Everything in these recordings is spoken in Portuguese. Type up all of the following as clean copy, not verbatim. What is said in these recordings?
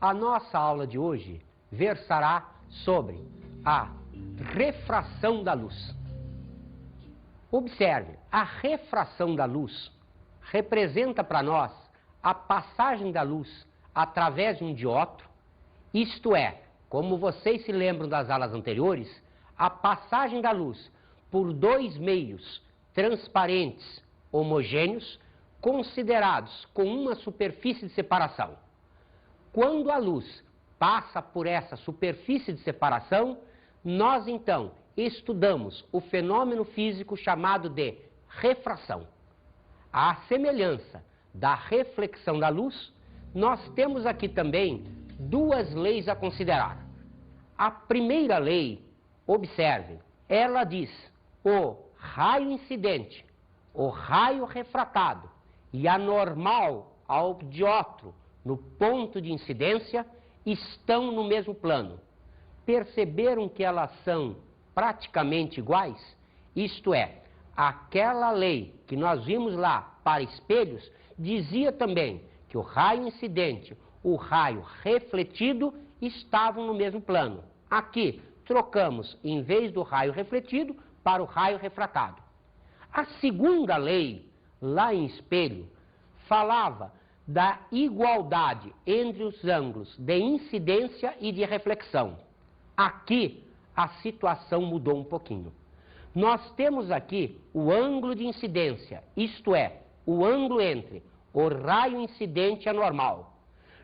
A nossa aula de hoje versará sobre a refração da luz. Observe, a refração da luz representa para nós a passagem da luz através de um dióptro, isto é, como vocês se lembram das aulas anteriores, a passagem da luz por dois meios transparentes homogêneos considerados com uma superfície de separação. Quando a luz passa por essa superfície de separação, nós então estudamos o fenômeno físico chamado de refração. À semelhança da reflexão da luz, nós temos aqui também duas leis a considerar. A primeira lei, observe, ela diz: o raio incidente, o raio refratado e a normal ao dióptro no ponto de incidência estão no mesmo plano. Perceberam que elas são praticamente iguais? Isto é, aquela lei que nós vimos lá para espelhos dizia também que o raio incidente, o raio refletido estavam no mesmo plano. Aqui trocamos, em vez do raio refletido, para o raio refratado. A segunda lei, lá em espelho, falava da igualdade entre os ângulos de incidência e de reflexão. Aqui a situação mudou um pouquinho. Nós temos aqui o ângulo de incidência, isto é, o ângulo entre o raio incidente e a normal.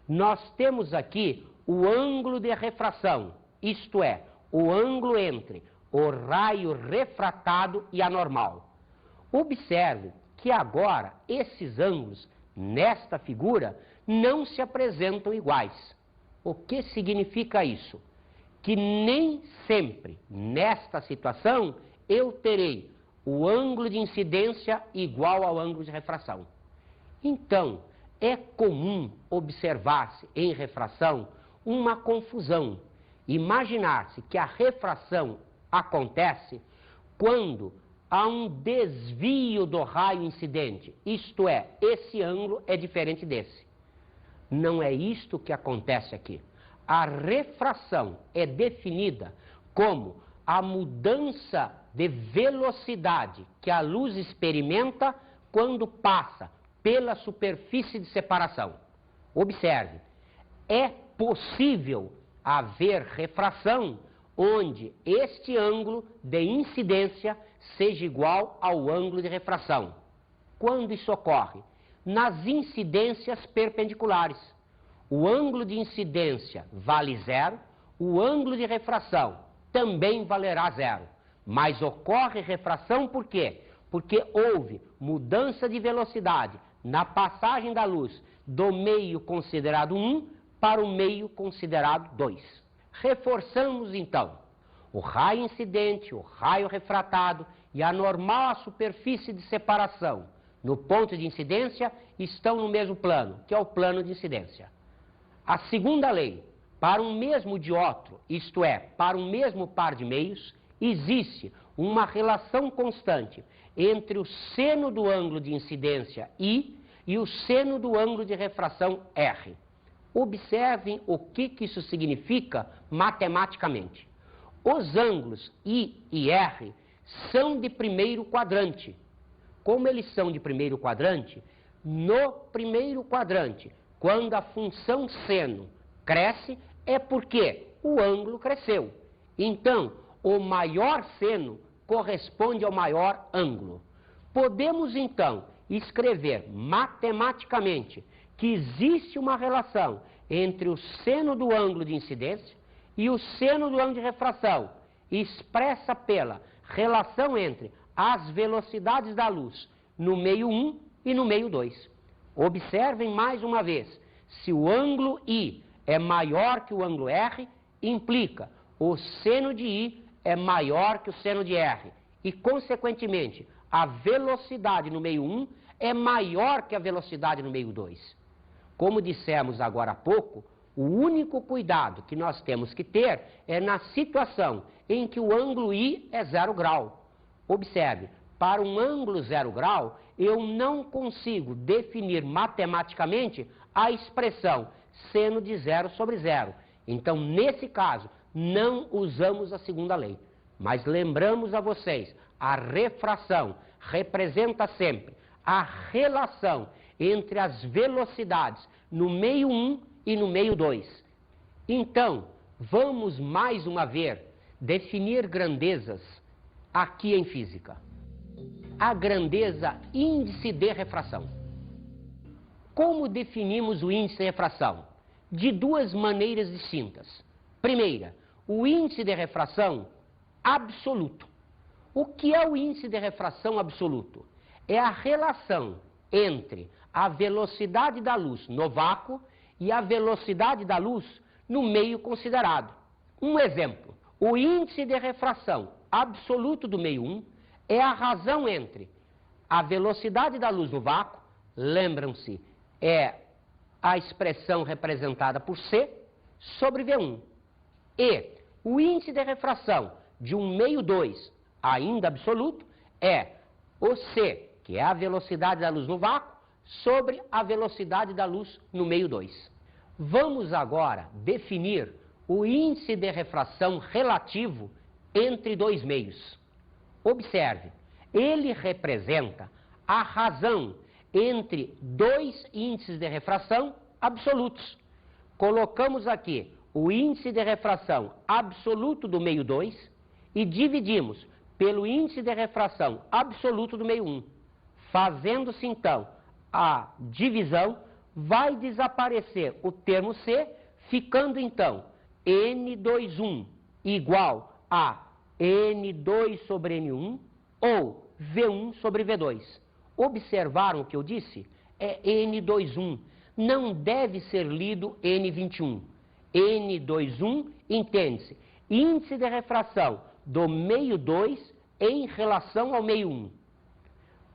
Nós temos aqui o ângulo de refração, isto é, o ângulo entre o raio refratado e a normal. Observe que agora esses ângulos, nesta figura, não se apresentam iguais. O que significa isso? Que nem sempre, nesta situação, eu terei o ângulo de incidência igual ao ângulo de refração. Então, é comum observar-se em refração uma confusão. Imaginar-se que a refração acontece quando há um desvio do raio incidente, isto é, esse ângulo é diferente desse. Não é isto que acontece aqui. A refração é definida como a mudança de velocidade que a luz experimenta quando passa pela superfície de separação. Observe, é possível haver refração onde este ângulo de incidência seja igual ao ângulo de refração. Quando isso ocorre? Nas incidências perpendiculares. O ângulo de incidência vale zero, o ângulo de refração também valerá zero. Mas ocorre refração por quê? Porque houve mudança de velocidade na passagem da luz do meio considerado 1 para o meio considerado 2. Reforçamos então, o raio incidente, o raio refratado e a normal superfície de separação no ponto de incidência estão no mesmo plano, que é o plano de incidência. A segunda lei, para um mesmo dióptro, isto é, para um mesmo par de meios, existe uma relação constante entre o seno do ângulo de incidência I e o seno do ângulo de refração R. Observem o que isso significa matematicamente. Os ângulos I e R são de primeiro quadrante. Como eles são de primeiro quadrante, no primeiro quadrante, quando a função seno cresce, é porque o ângulo cresceu. Então, o maior seno corresponde ao maior ângulo. Podemos, então, escrever matematicamente que existe uma relação entre o seno do ângulo de incidência e o seno do ângulo de refração, expressa pela relação entre as velocidades da luz no meio 1 e no meio 2. Observem mais uma vez, se o ângulo I é maior que o ângulo R, implica o seno de I é maior que o seno de R e, consequentemente, a velocidade no meio 1 é maior que a velocidade no meio 2. Como dissemos agora há pouco, o único cuidado que nós temos que ter é na situação em que o ângulo I é 0 grau. Observe, para um ângulo 0 grau, eu não consigo definir matematicamente a expressão seno de 0 sobre 0. Então, nesse caso, não usamos a segunda lei. Mas lembramos a vocês, a refração representa sempre a relação entre as velocidades no meio 1 e no meio 2. Então, vamos mais uma vez definir grandezas aqui em física. A grandeza índice de refração. Como definimos o índice de refração? De duas maneiras distintas. Primeira, o índice de refração absoluto. O que é o índice de refração absoluto? É a relação entre a velocidade da luz no vácuo e a velocidade da luz no meio considerado. Um exemplo, o índice de refração absoluto do meio 1 é a razão entre a velocidade da luz no vácuo, lembram-se, é a expressão representada por C sobre V1. E o índice de refração de um meio 2, ainda absoluto, é o C, que é a velocidade da luz no vácuo, sobre a velocidade da luz no meio 2. Vamos agora definir o índice de refração relativo entre dois meios. Observe, ele representa a razão entre dois índices de refração absolutos. Colocamos aqui o índice de refração absoluto do meio 2 e dividimos pelo índice de refração absoluto do meio 1. Fazendo-se então a divisão, vai desaparecer o termo C, ficando então N21 igual a N2 sobre N1 ou V1 sobre V2. Observaram o que eu disse? É N21. Não deve ser lido N21. N21 entende-se índice de refração do meio 2 em relação ao meio 1.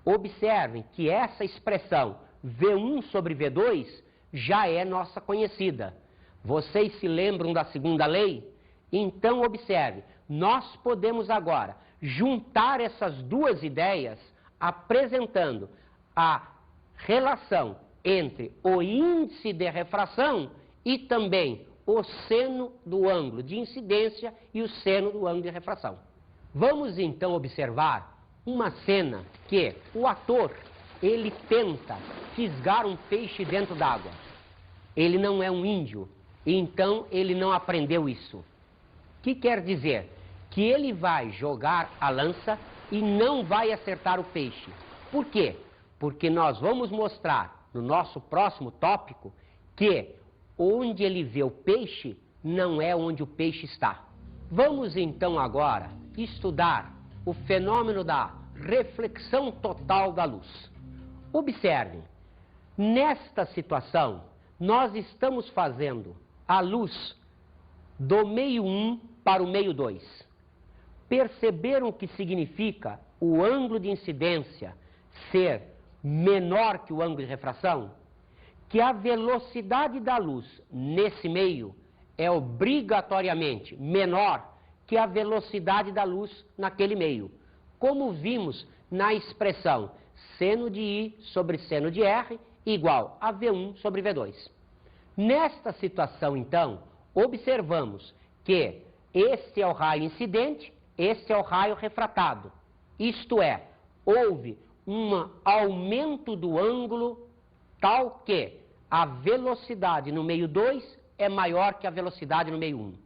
Observem que essa expressão V1 sobre V2 já é nossa conhecida. Vocês se lembram da segunda lei? Então observe, nós podemos agora juntar essas duas ideias apresentando a relação entre o índice de refração e também o seno do ângulo de incidência e o seno do ângulo de refração. Vamos então observar uma cena que o ator, ele tenta fisgar um peixe dentro d'água. Ele não é um índio, então ele não aprendeu isso. O que quer dizer? Que ele vai jogar a lança e não vai acertar o peixe. Por quê? Porque nós vamos mostrar no nosso próximo tópico que onde ele vê o peixe não é onde o peixe está. Vamos então agora estudar o fenômeno da reflexão total da luz. Observem, nesta situação, nós estamos fazendo a luz do meio 1 para o meio 2. Perceberam o que significa o ângulo de incidência ser menor que o ângulo de refração? Que a velocidade da luz nesse meio é obrigatoriamente menor que a velocidade da luz naquele meio, como vimos na expressão seno de I sobre seno de R igual a V1 sobre V2. Nesta situação, então, observamos que este é o raio incidente, este é o raio refratado. Isto é, houve um aumento do ângulo tal que a velocidade no meio 2 é maior que a velocidade no meio 1.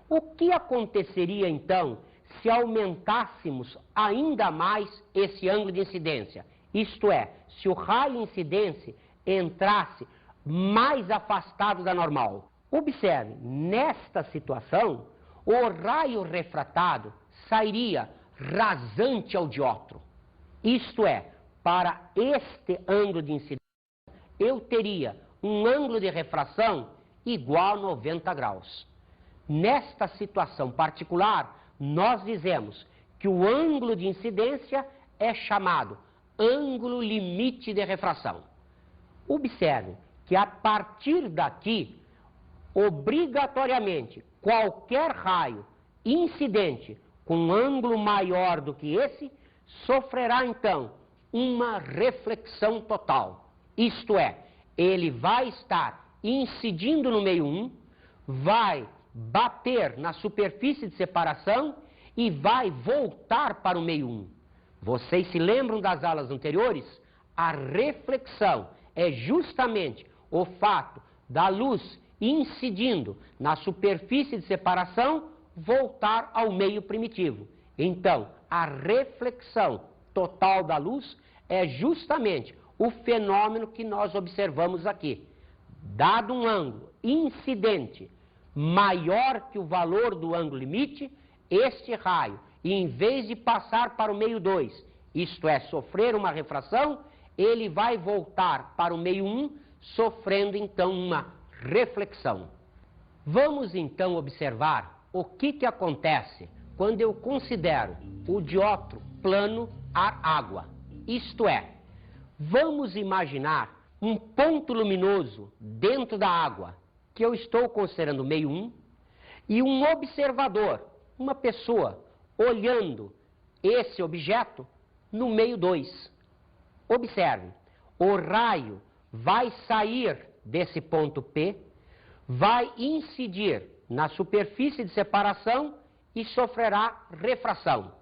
O que aconteceria, então, se aumentássemos ainda mais esse ângulo de incidência? Isto é, se o raio incidente entrasse mais afastado da normal. Observe, nesta situação, o raio refratado sairia rasante ao dióptro. Isto é, para este ângulo de incidência, eu teria um ângulo de refração igual a 90 graus. Nesta situação particular, nós dizemos que o ângulo de incidência é chamado ângulo limite de refração. Observe que a partir daqui, obrigatoriamente, qualquer raio incidente com ângulo maior do que esse, sofrerá então uma reflexão total. Isto é, ele vai estar incidindo no meio 1, vai bater na superfície de separação e vai voltar para o meio 1. Vocês se lembram das aulas anteriores? A reflexão é justamente o fato da luz incidindo na superfície de separação voltar ao meio primitivo. Então, a reflexão total da luz é justamente o fenômeno que nós observamos aqui. Dado um ângulo incidente maior que o valor do ângulo limite, este raio, em vez de passar para o meio 2, isto é, sofrer uma refração, ele vai voltar para o meio 1, sofrendo então uma reflexão. Vamos então observar o que acontece quando eu considero o dióptro plano ar-água. Isto é, vamos imaginar um ponto luminoso dentro da água, que eu estou considerando meio 1, e um observador, uma pessoa, olhando esse objeto no meio 2. Observe, o raio vai sair desse ponto P, vai incidir na superfície de separação e sofrerá refração.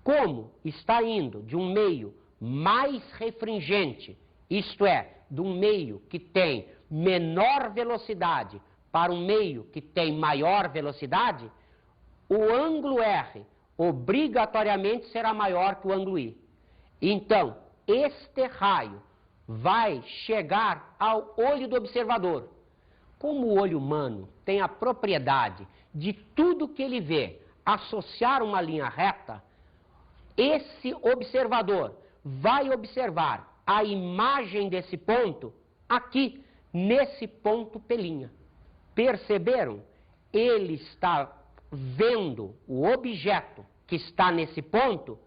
Como está indo de um meio mais refringente, isto é, de um meio que tem menor velocidade para um meio que tem maior velocidade, o ângulo R obrigatoriamente será maior que o ângulo I. Então, este raio vai chegar ao olho do observador. Como o olho humano tem a propriedade de tudo que ele vê associar uma linha reta, esse observador vai observar a imagem desse ponto aqui, nesse ponto P'. Perceberam? Ele está vendo o objeto que está nesse ponto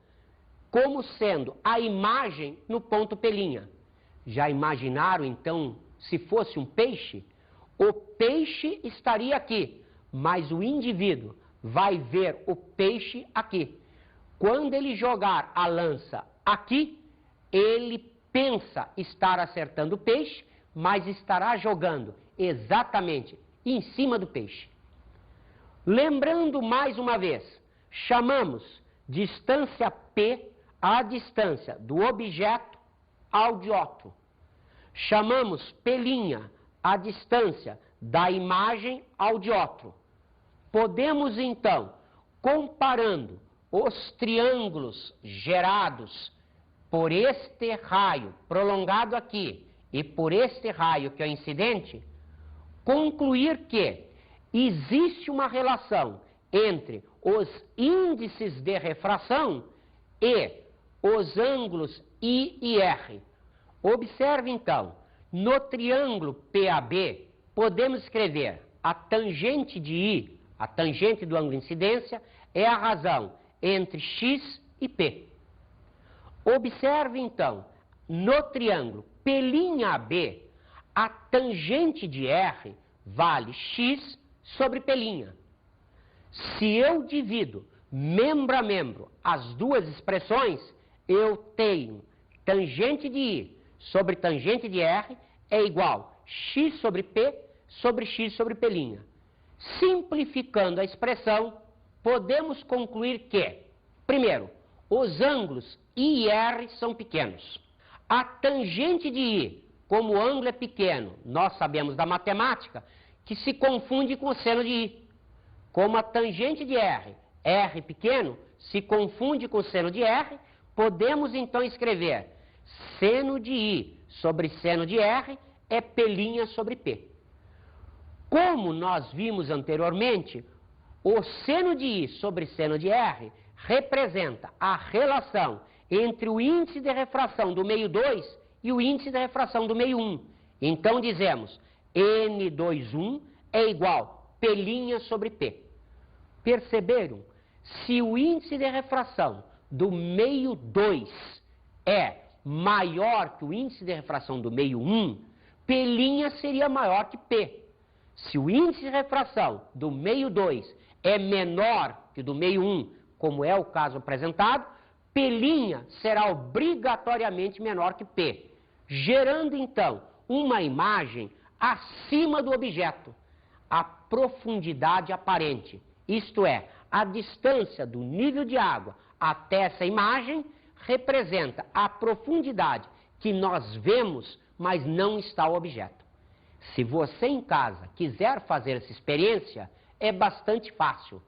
como sendo a imagem no ponto P'. Já imaginaram, então, se fosse um peixe? O peixe estaria aqui, mas o indivíduo vai ver o peixe aqui. Quando ele jogar a lança aqui, ele pensa estar acertando o peixe, mas estará jogando exatamente em cima do peixe. Lembrando mais uma vez, chamamos distância P a distância do objeto ao dióptro. Chamamos P' a distância da imagem ao dióptro. Podemos então, comparando os triângulos gerados por este raio prolongado aqui e por este raio que é o incidente, concluir que existe uma relação entre os índices de refração e os ângulos I e R. Observe então, no triângulo PAB, podemos escrever a tangente de I, a tangente do ângulo de incidência, é a razão entre X e P. Observe então, no triângulo P'AB, a tangente de R vale X sobre P'. Se eu divido membro a membro as duas expressões, eu tenho tangente de I sobre tangente de R é igual X sobre P sobre X sobre P'. Simplificando a expressão, podemos concluir que, primeiro, os ângulos I e R são pequenos. A tangente de I, como o ângulo é pequeno, nós sabemos da matemática, que se confunde com o seno de I. Como a tangente de R, R pequeno, se confunde com o seno de R, podemos então escrever seno de I sobre seno de R é P' sobre P. Como nós vimos anteriormente, o seno de I sobre seno de R representa a relação entre o índice de refração do meio 2 e o índice de refração do meio 1. Então dizemos N21 é igual P' sobre P. Perceberam? Se o índice de refração do meio 2 é maior que o índice de refração do meio 1, P' seria maior que P. Se o índice de refração do meio 2 é menor que do meio 1, como é o caso apresentado, P' será obrigatoriamente menor que P, gerando então uma imagem acima do objeto, a profundidade aparente, isto é, a distância do nível de água até essa imagem representa a profundidade que nós vemos, mas não está o objeto. Se você em casa quiser fazer essa experiência, é bastante fácil.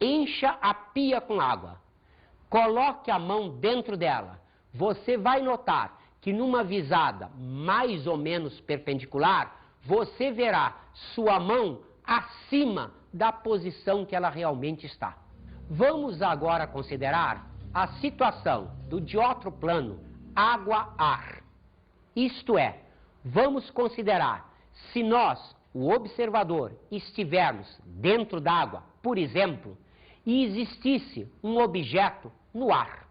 Encha a pia com água, coloque a mão dentro dela. Você vai notar que numa visada mais ou menos perpendicular, você verá sua mão acima da posição que ela realmente está. Vamos agora considerar a situação do diótro plano água-ar. Isto é, vamos considerar se nós, o observador, estivermos dentro d'água, por exemplo, e existisse um objeto no ar.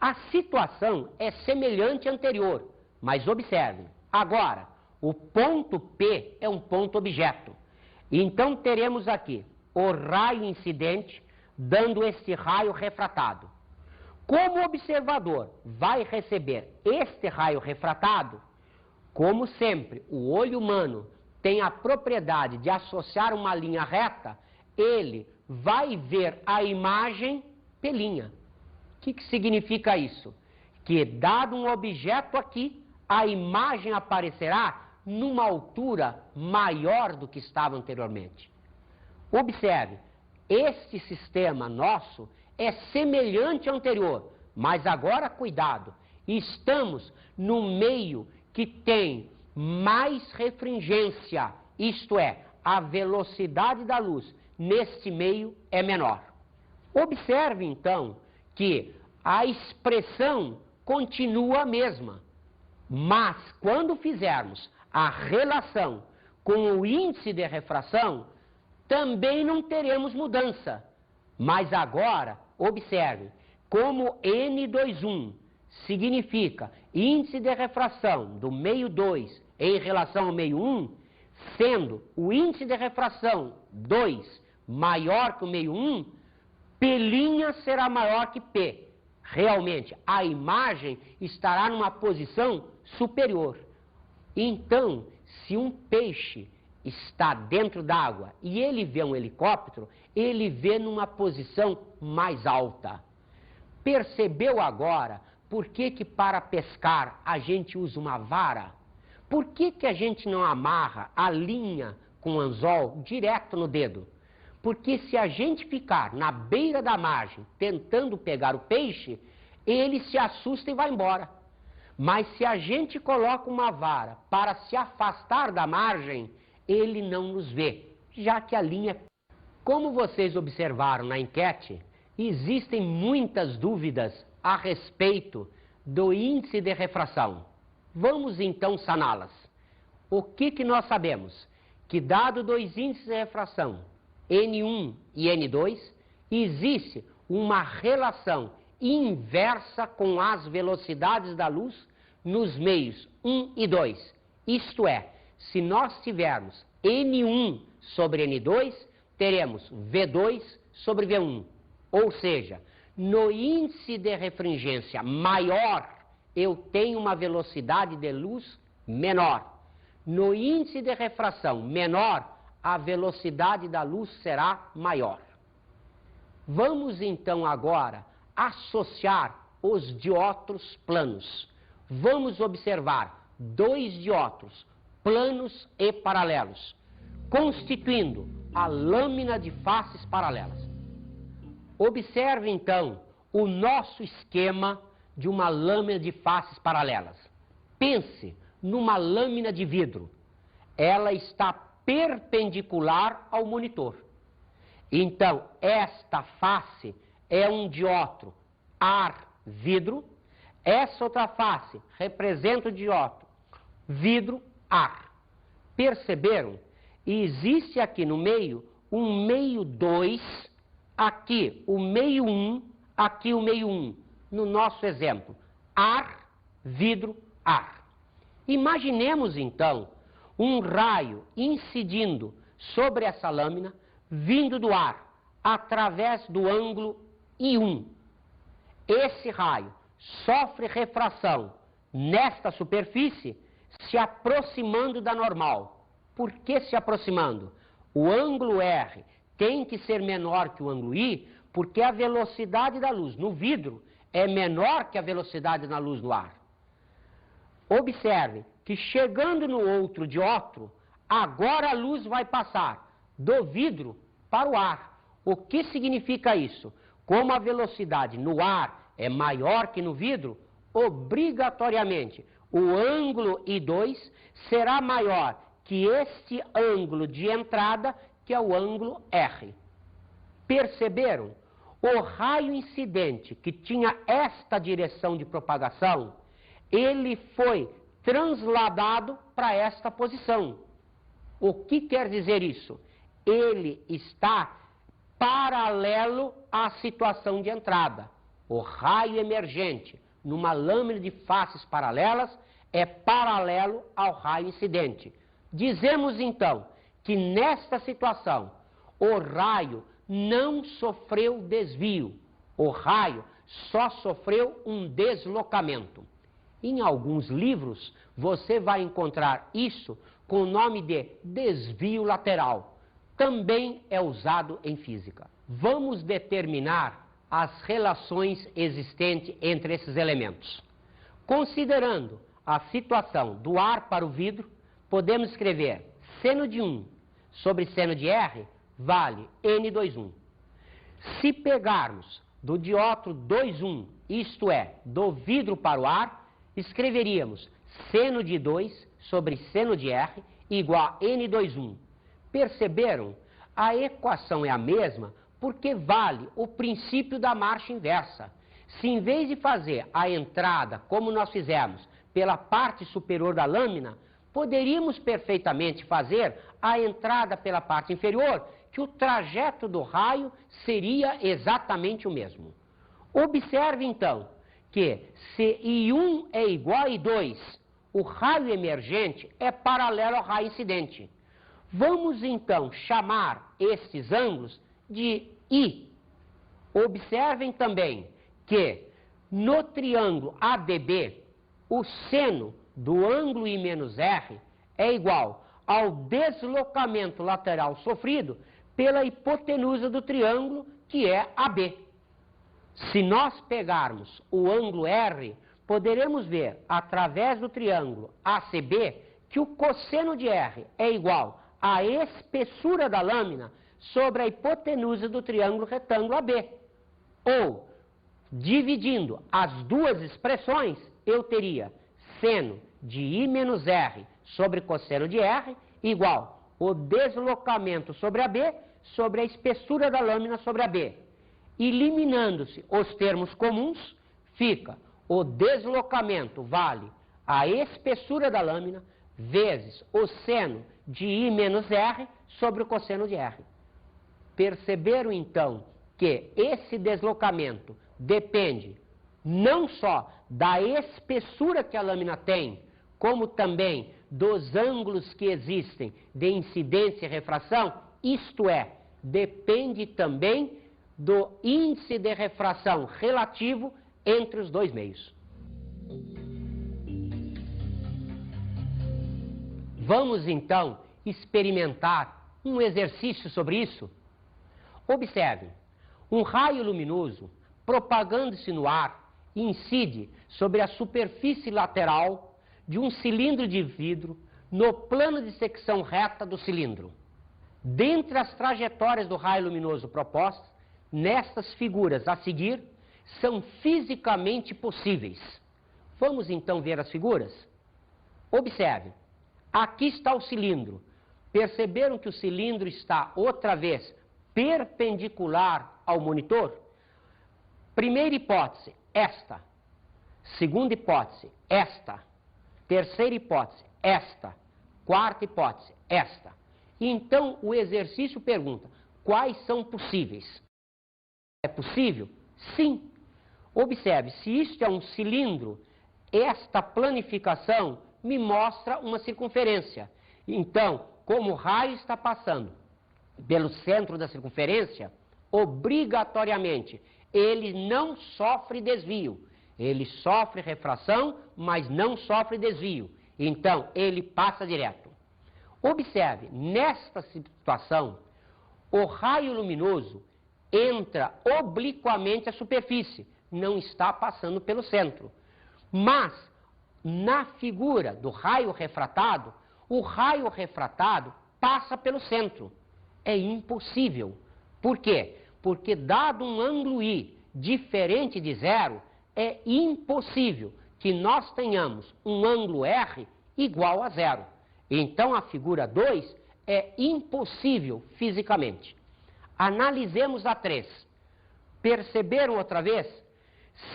A situação é semelhante à anterior, mas observem, agora, o ponto P é um ponto objeto. Então teremos aqui o raio incidente dando este raio refratado. Como o observador vai receber este raio refratado, como sempre o olho humano tem a propriedade de associar uma linha reta, ele vai ver a imagem pelinha. O que significa isso? Que dado um objeto aqui, a imagem aparecerá numa altura maior do que estava anteriormente. Observe, este sistema nosso é semelhante ao anterior, mas agora cuidado, estamos no meio que tem mais refringência, isto é, a velocidade da luz neste meio é menor. Observe então que a expressão continua a mesma, mas quando fizermos a relação com o índice de refração, também não teremos mudança. Mas agora, observe, como N21 significa índice de refração do meio 2 em relação ao meio 1, sendo o índice de refração 2 maior que o meio 1, P' será maior que P. Realmente, a imagem estará numa posição superior. Então, se um peixe está dentro d'água e ele vê um helicóptero, ele vê numa posição mais alta. Percebeu agora por que para pescar a gente usa uma vara? Por que a gente não amarra a linha com anzol direto no dedo? Porque se a gente ficar na beira da margem tentando pegar o peixe, ele se assusta e vai embora. Mas se a gente coloca uma vara para se afastar da margem, ele não nos vê, já que a linha... Como vocês observaram na enquete, existem muitas dúvidas a respeito do índice de refração. Vamos então saná-las. O que nós sabemos? Que dado dois índices de refração, N1 e N2, existe uma relação inversa com as velocidades da luz nos meios 1 e 2. Isto é, se nós tivermos N1 sobre N2, teremos V2 sobre V1. Ou seja, no índice de refringência maior, eu tenho uma velocidade de luz menor. No índice de refração menor, a velocidade da luz será maior. Vamos então agora associar os diótros planos. Vamos observar dois diótros planos e paralelos, constituindo a lâmina de faces paralelas. Observe então o nosso esquema de uma lâmina de faces paralelas. Pense numa lâmina de vidro. Ela está perpendicular ao monitor. Então, esta face é um diótro ar-vidro. Essa outra face representa o diótro vidro-ar. Perceberam? Existe aqui no meio um meio 2, aqui o meio 1, aqui o meio 1. No nosso exemplo, ar, vidro, ar. Imaginemos então um raio incidindo sobre essa lâmina, vindo do ar, através do ângulo I1. Esse raio sofre refração nesta superfície, se aproximando da normal. Por que se aproximando? O ângulo R tem que ser menor que o ângulo I, porque a velocidade da luz no vidro é menor que a velocidade da luz no ar. Observe que chegando no outro dióptro, agora a luz vai passar do vidro para o ar. O que significa isso? Como a velocidade no ar é maior que no vidro, obrigatoriamente o ângulo I2 será maior que este ângulo de entrada, que é o ângulo R. Perceberam? O raio incidente que tinha esta direção de propagação, ele foi transladado para esta posição. O que quer dizer isso? Ele está paralelo à situação de entrada. O raio emergente numa lâmina de faces paralelas é paralelo ao raio incidente. Dizemos então que nesta situação o raio não sofreu desvio, o raio só sofreu um deslocamento. Em alguns livros você vai encontrar isso com o nome de desvio lateral. Também é usado em física. Vamos determinar as relações existentes entre esses elementos. Considerando a situação do ar para o vidro, podemos escrever seno de 1 sobre seno de R vale N2,1. Se pegarmos do dióptro 2,1, isto é, do vidro para o ar, escreveríamos seno de 2 sobre seno de R igual a N2,1. Perceberam? A equação é a mesma porque vale o princípio da marcha inversa. Se em vez de fazer a entrada, como nós fizemos, pela parte superior da lâmina, poderíamos perfeitamente fazer a entrada pela parte inferior, que o trajeto do raio seria exatamente o mesmo. Observe então que se I1 é igual a I2, o raio emergente é paralelo ao raio incidente. Vamos então chamar estes ângulos de I. Observem também que no triângulo ADB, o seno do ângulo I menos R é igual ao deslocamento lateral sofrido pela hipotenusa do triângulo, que é AB. Se nós pegarmos o ângulo R, poderemos ver, através do triângulo ACB, que o cosseno de R é igual à espessura da lâmina sobre a hipotenusa do triângulo retângulo AB. Ou, dividindo as duas expressões, eu teria seno de I menos R sobre cosseno de R igual o deslocamento sobre AB sobre a espessura da lâmina sobre AB. Eliminando-se os termos comuns, fica o deslocamento vale a espessura da lâmina vezes o seno de I menos R sobre o cosseno de R. Perceberam então que esse deslocamento depende não só da espessura que a lâmina tem, como também dos ângulos que existem de incidência e refração, isto é, depende também do índice de refração relativo entre os dois meios. Vamos então experimentar um exercício sobre isso? Observe, um raio luminoso propagando-se no ar incide sobre a superfície lateral de um cilindro de vidro no plano de secção reta do cilindro. Dentre as trajetórias do raio luminoso propostas, nestas figuras a seguir, são fisicamente possíveis. Vamos então ver as figuras? Observe, aqui está o cilindro. Perceberam que o cilindro está outra vez perpendicular ao monitor? Primeira hipótese, esta. Segunda hipótese, esta. Terceira hipótese, esta. Quarta hipótese, esta. Então o exercício pergunta, quais são possíveis? É possível? Sim. Observe, se isto é um cilindro, esta planificação me mostra uma circunferência. Então, como o raio está passando pelo centro da circunferência, obrigatoriamente, ele não sofre desvio. Ele sofre refração, mas não sofre desvio. Então, ele passa direto. Observe, nesta situação, o raio luminoso entra obliquamente à superfície, não está passando pelo centro. Mas, na figura do raio refratado, o raio refratado passa pelo centro. É impossível. Por quê? Porque, dado um ângulo I diferente de zero, é impossível que nós tenhamos um ângulo R igual a zero. Então, a figura 2 é impossível fisicamente. Analisemos a 3. Perceberam outra vez?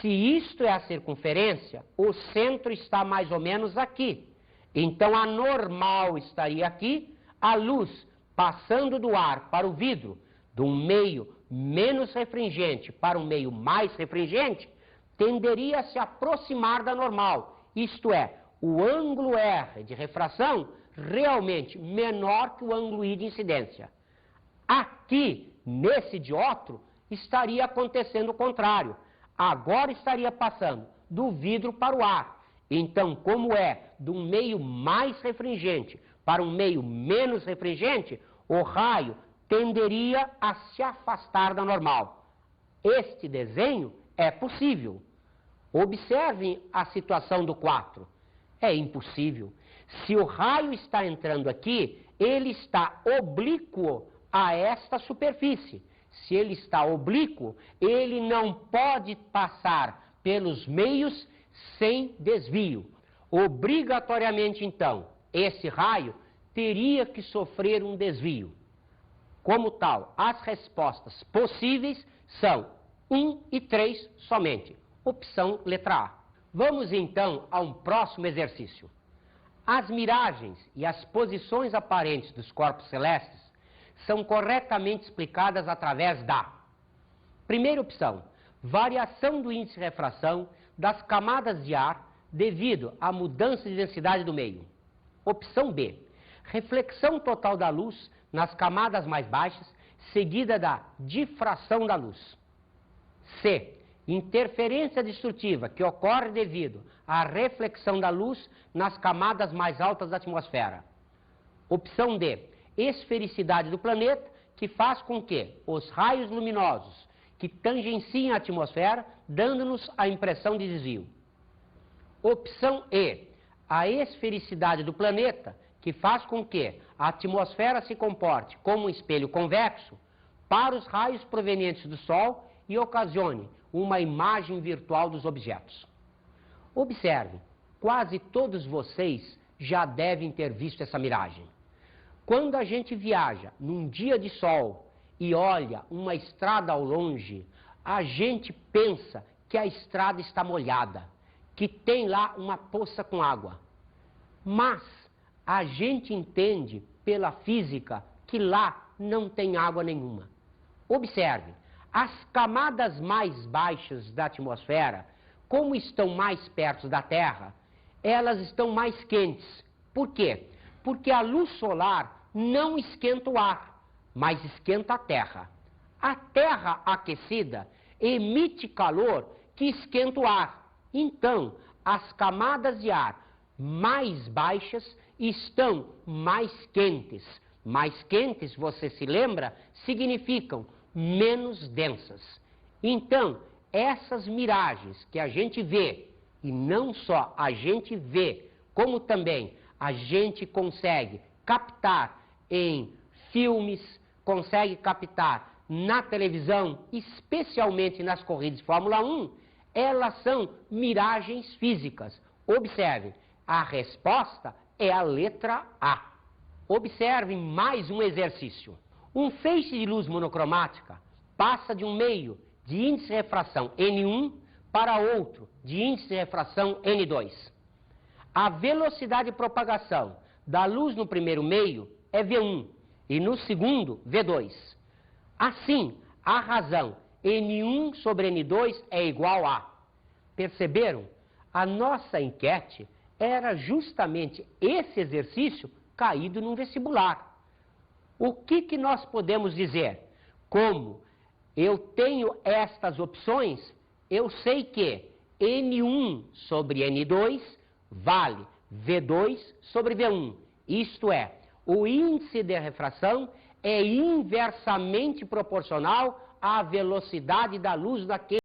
Se isto é a circunferência, o centro está mais ou menos aqui. Então, a normal estaria aqui, a luz passando do ar para o vidro, de um meio menos refringente para um meio mais refringente, tenderia a se aproximar da normal. Isto é, o ângulo R de refração realmente menor que o ângulo I de incidência. Aqui, nesse dióptro, estaria acontecendo o contrário. Agora estaria passando do vidro para o ar. Então, como é de um meio mais refringente para um meio menos refringente, o raio tenderia a se afastar da normal. Este desenho é possível. Observem a situação do 4. É impossível. Se o raio está entrando aqui, ele está oblíquo a esta superfície. Se ele está oblíquo, ele não pode passar pelos meios sem desvio. Obrigatoriamente, então, esse raio teria que sofrer um desvio. Como tal, as respostas possíveis são 1 e 3 somente. Opção letra A. Vamos então a um próximo exercício. As miragens e as posições aparentes dos corpos celestes são corretamente explicadas através da primeira opção, variação do índice de refração das camadas de ar devido à mudança de densidade do meio. Opção B, reflexão total da luz nas camadas mais baixas, seguida da difração da luz. C, interferência destrutiva que ocorre devido à reflexão da luz nas camadas mais altas da atmosfera. Opção D, esfericidade do planeta, que faz com que os raios luminosos que tangenciem a atmosfera, dando-nos a impressão de desvio. Opção E, a esfericidade do planeta, que faz com que a atmosfera se comporte como um espelho convexo para os raios provenientes do Sol e ocasione uma imagem virtual dos objetos. Observe, quase todos vocês já devem ter visto essa miragem. Quando a gente viaja num dia de sol e olha uma estrada ao longe, a gente pensa que a estrada está molhada, que tem lá uma poça com água. Mas a gente entende pela física que lá não tem água nenhuma. Observe, as camadas mais baixas da atmosfera, como estão mais perto da Terra, elas estão mais quentes. Por quê? Porque a luz solar não esquenta o ar, mas esquenta a Terra. A Terra aquecida emite calor que esquenta o ar. Então, as camadas de ar mais baixas estão mais quentes. Mais quentes, você se lembra, significam menos densas. Então, essas miragens que a gente vê, e não só a gente vê, como também a gente consegue captar em filmes, consegue captar na televisão, especialmente nas corridas de Fórmula 1, elas são miragens físicas. Observe, a resposta é a letra A. Observe mais um exercício. Um feixe de luz monocromática passa de um meio de índice de refração N1 para outro de índice de refração N2. A velocidade de propagação da luz no primeiro meio é V1 e no segundo V2. Assim, a razão N1 sobre N2 é igual a... Perceberam? A nossa enquete era justamente esse exercício caído num vestibular. O que nós podemos dizer? Como eu tenho estas opções, eu sei que N1 sobre N2 vale V2 sobre V1. Isto é, o índice de refração é inversamente proporcional à velocidade da luz daquele